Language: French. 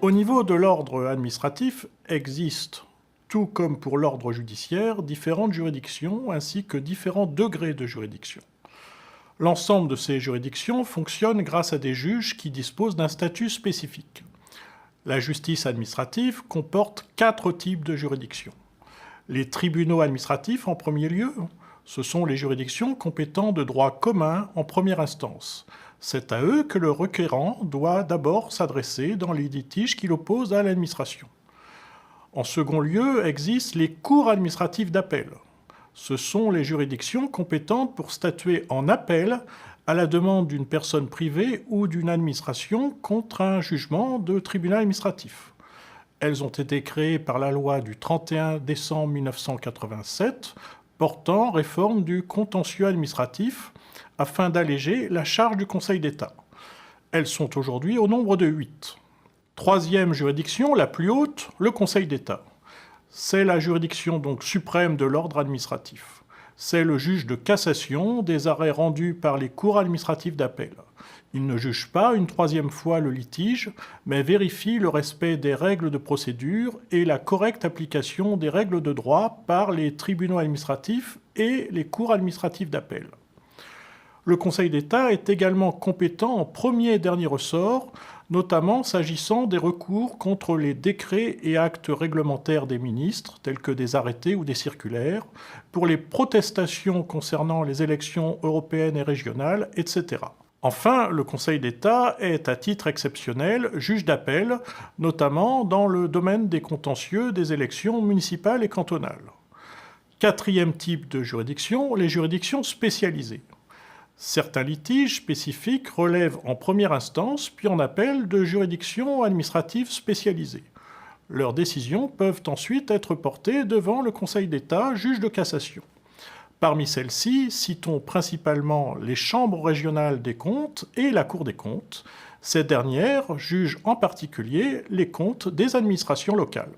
Au niveau de l'ordre administratif existent, tout comme pour l'ordre judiciaire, différentes juridictions ainsi que différents degrés de juridiction. L'ensemble de ces juridictions fonctionne grâce à des juges qui disposent d'un statut spécifique. La justice administrative comporte 4 types de juridictions. Les tribunaux administratifs en premier lieu, ce sont les juridictions compétentes de droit commun en première instance. C'est à eux que le requérant doit d'abord s'adresser dans les litiges qu'il oppose à l'administration. En second lieu, existent les cours administratives d'appel. Ce sont les juridictions compétentes pour statuer en appel à la demande d'une personne privée ou d'une administration contre un jugement de tribunal administratif. Elles ont été créées par la loi du 31 décembre 1987 portant réforme du contentieux administratif afin d'alléger la charge du Conseil d'État. Elles sont aujourd'hui au nombre de 8. Troisième juridiction, la plus haute, le Conseil d'État. C'est la juridiction donc suprême de l'ordre administratif. C'est le juge de cassation des arrêts rendus par les cours administratives d'appel. Il ne juge pas une troisième fois le litige, mais vérifie le respect des règles de procédure et la correcte application des règles de droit par les tribunaux administratifs et les cours administratifs d'appel. Le Conseil d'État est également compétent en premier et dernier ressort, notamment s'agissant des recours contre les décrets et actes réglementaires des ministres, tels que des arrêtés ou des circulaires, pour les protestations concernant les élections européennes et régionales, etc. Enfin, le Conseil d'État est à titre exceptionnel juge d'appel, notamment dans le domaine des contentieux des élections municipales et cantonales. Quatrième type de juridiction, les juridictions spécialisées. Certains litiges spécifiques relèvent en première instance, puis en appel, de juridictions administratives spécialisées. Leurs décisions peuvent ensuite être portées devant le Conseil d'État, juge de cassation. Parmi celles-ci, citons principalement les chambres régionales des comptes et la Cour des comptes. Ces dernières jugent en particulier les comptes des administrations locales.